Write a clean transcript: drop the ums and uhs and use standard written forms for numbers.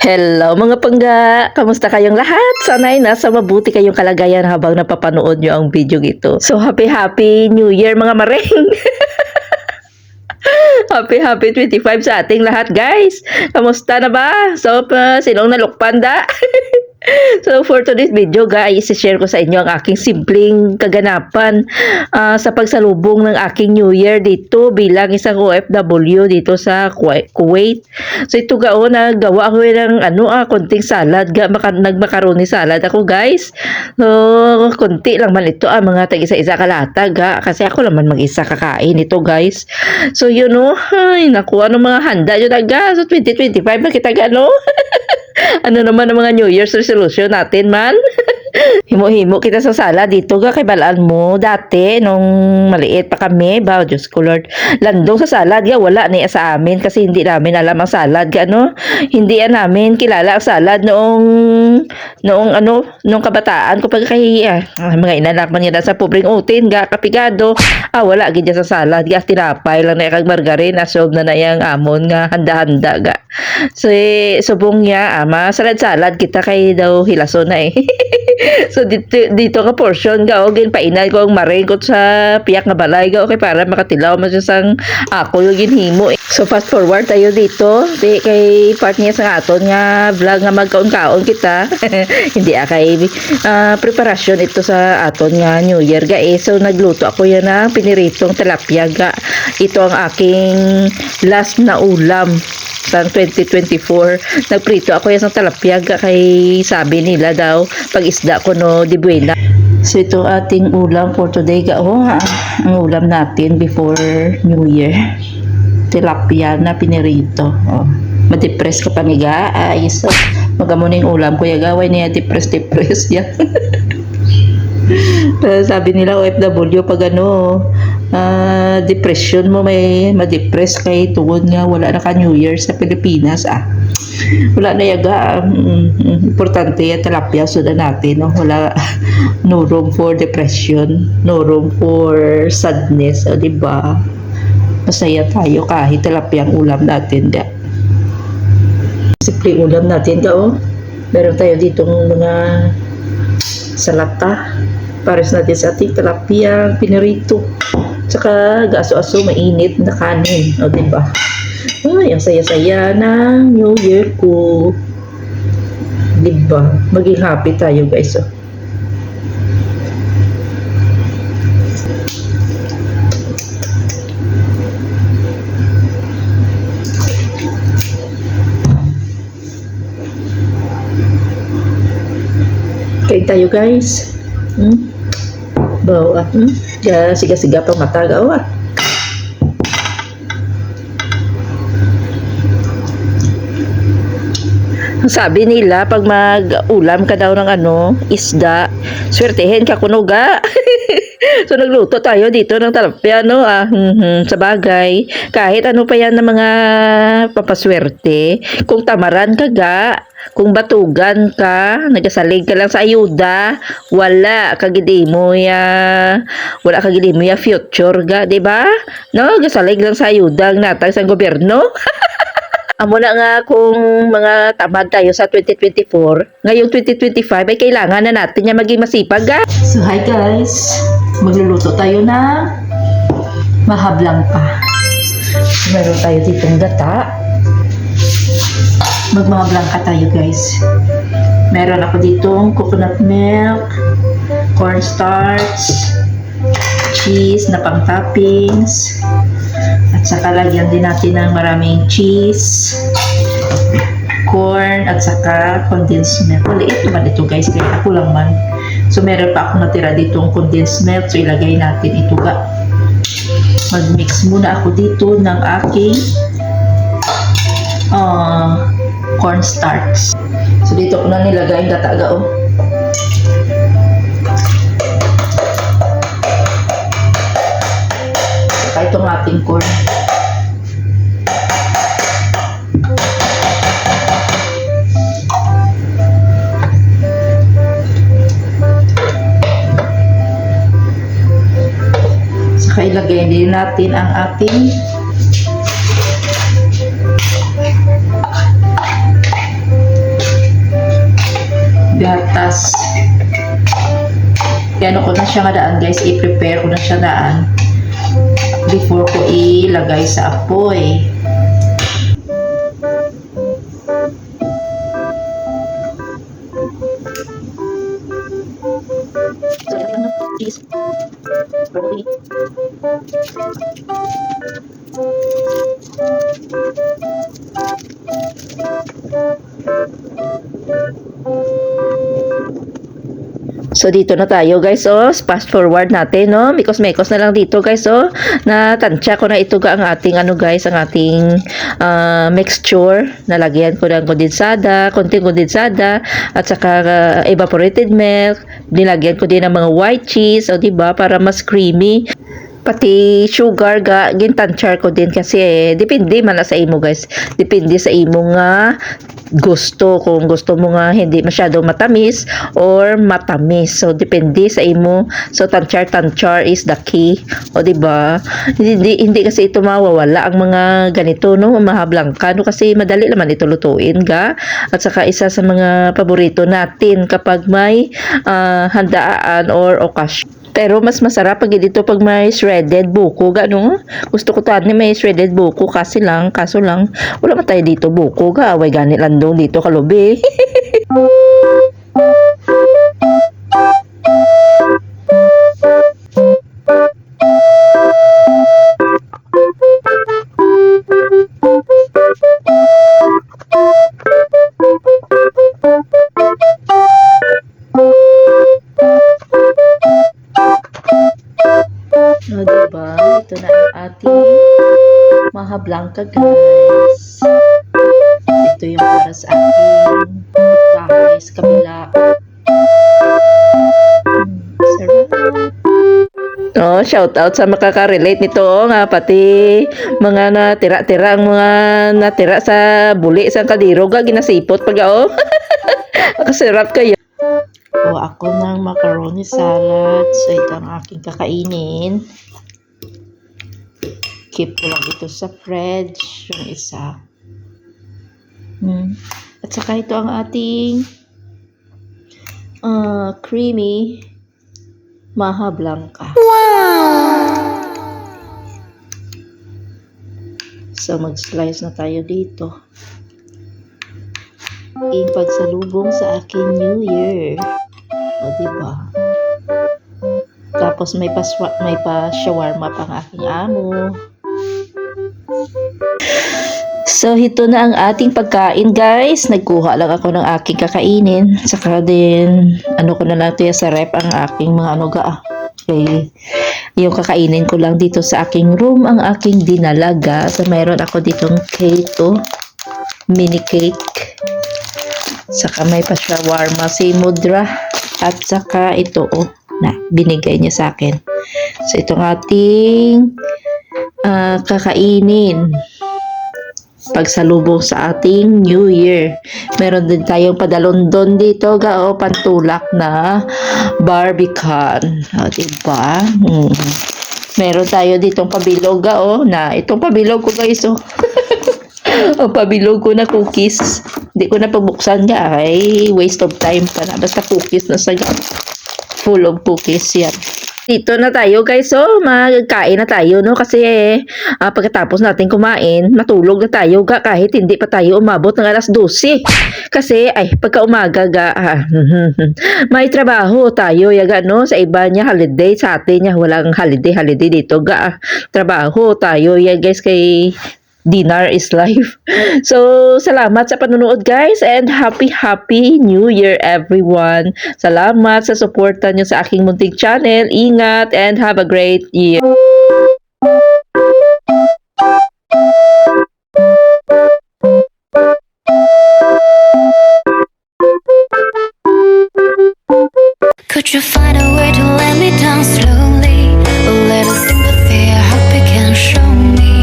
Hello mga pangga! Kamusta kayong lahat? Sana'y nasa mabuti kayong kalagayan habang napapanood nyo ang video ito. So happy New Year mga mareng! Happy 25 sa ating lahat guys! Kamusta na ba? So sinong nalukpanda? So for today's video guys, i-share ko sa inyo ang aking simpleng kaganapan sa pagsalubong ng aking New Year dito bilang isang OFW dito sa Kuwait. So ito nagawa ako ng konting salad, nagmacaroni salad ako guys. So konti lang man ito, mga tag-isa-isa kalata kasi ako naman mag-isa kakain ito guys. So yun ay naku, mga handa yun so 2025 na kita ano naman ang mga New Year's resolution natin man? Himo-himo kita sa sala dito kay balaan mo dati nung maliit pa kami. Diyos ko Lord. Landong sa salad wala ni sa amin kasi hindi namin alam ang salad Hindi namin kilala ang salad noong kabataan ko mga inanak man yan sa pobreng utin kapigado. Wala gid sa salad tinapay lang na kag margarin asob na yang amon nga handa-handa So subong niya salad kita kay daw hilason na So dito ka portion gin painay ko ang marengot sa piyak nga balay okay para makatilaw man sang ako yung ginhimo So fast forward tayo dito kay part niya sa aton nga vlog nga magkaon-kaon kita. Hindi kay preparasyon ito sa aton nga New Year So nagluto ako yan ng piniritong tilapia Ito ang aking last na ulam sa 2024. Nagprito ako yan sa talapia kay sabi nila daw pag isda ko di buena. So ito ating ulam for today ang ulam natin before New Year. Tilapia na pinirito. Madepress ka paniga. So magamuning ulam ko gaway niya depress yan. Sabi nila OFW pag depression mo may ma-depress kay tungod nga wala na ka New Year sa Pilipinas wala na importante yung tilapia sudan natin wala no room for depression, no room for sadness diba masaya tayo kahit tilapia ang ulam natin simple ulam natin meron tayo ditong mga salata pares natin sa ating tilapia pinirito tsaka gaso-aso mainit na kanin diba ang saya-saya ng New Year ko diba maging happy tayo guys kain tayo guys bawa siga-siga pang mata sabi nila pag mag-ulam ka daw ng isda swertehin ka kunuga. So nagluto tayo dito ng talapia sa bagay kahit pa yan ng mga papaswerte kung tamaran ka kung batugan ka nagasalig ka lang sa ayuda wala kagidi mo ya future diba gasalig lang sa ayuda ang natag sa gobyerno. Amo na nga kung mga tamad tayo sa 2024, ngayong 2025 ay kailangan na natin niya maging masipag So hi guys, magluluto tayo na mahablang pa. Meron tayo ditong gata. Magmahablang ka tayo guys. Meron ako ditong coconut milk, cornstarch, cheese na pang toppings. At saka lagyan din natin ng maraming cheese, corn, at saka condensed milk. Maliit naman ito guys, kaya ako lang man. So meron pa ako natira ditong condensed milk. So ilagay natin ito Mag-mix muna ako dito ng aking cornstarch. So dito ko na nilagay ang gata Saka itong ating corn. Saka ilagay din natin ang ating Ano ko na siya nga daan guys, i-prepare ko na siya daan before ko ilagay sa apoy. So dito na tayo guys, oh, fast forward natin, no, mikos-mekos na lang dito guys, oh, na tansya ko na ito ang ating ano guys, ang ating mixture, nalagyan ko ng kondensada, konting kondensada, at saka evaporated milk, nilagyan ko din ng mga white cheese, o diba, para mas creamy. Pati sugar ga gintanchar ko din kasi depende man na sa imo guys, depende sa imo nga gusto, kung gusto mo nga hindi masyado matamis or matamis, so depende sa imo. So tanchar is the key, o di ba? Hindi kasi ito mawawala ang mga ganito, no, mahablangka, no, kasi madali naman ito lutuin ga, at saka isa sa mga paborito natin kapag may handaan or okasyon. Pero mas masarap pag dito pag may shredded buko, gano? Gusto ko tani may shredded buko, kaso lang wala man tayo dito buko ga, away gani landong dito kalubi. No, diba? Ito na ang ating maha blanca guys. Ito yung para sa aking bahay sa kabila. Sarap. Oh, shout out sa makaka-relate nito, nga pati mga natira-tira, ang mga natira sa buli sa kadiro ga ginasipot pag kasarap kayo. O ako ng macaroni salad. So ito ang aking kakainin. Keep ko lang ito sa fridge, yung isa. At saka ito ang ating creamy maha blanca. Wow! So mag-slice na tayo dito. Pagsalubong sa aking New Year. O diba? Tapos may pa-shawarma pang aking amo. So ito na ang ating pagkain guys. Nagkuha lang ako ng aking kakainin. Saka din ano ko na lang ito sa rep ang aking mga Okay. Yung kakainin ko lang dito sa aking room ang aking dinalaga. So mayroon ako ditong keto mini cake. Saka may pa-shawarma si Mudra. At saka ito, na binigay niya sa akin. So itong ating kakainin pagsalubong sa ating New Year. Meron din tayong padalondon dito, pantulak na barbican. O, diba? Meron tayo ditong pabilog, na itong pabilog ko guys, o pabilog ko na cookies. Hindi ko na pabuksan nga, ay waste of time pa na. Basta cookies na saga. Full of cookies yan. Dito na tayo guys, so magkain na tayo, no, kasi pagkatapos natin kumain, matulog na tayo ga, kahit hindi pa tayo umabot ng alas 12. Kasi pagka umaga ga, may trabaho tayo yaga, no, sa iba niya holiday, sa atin niya walang holiday dito ga, trabaho tayo ya guys, kay Dinar is life. So, salamat sa panonood guys, and happy New Year everyone. Salamat sa suporta nyo sa aking munting channel. Ingat and have a great year. Could you find a way to let me down slowly? A little sympathy, I hope you can show me.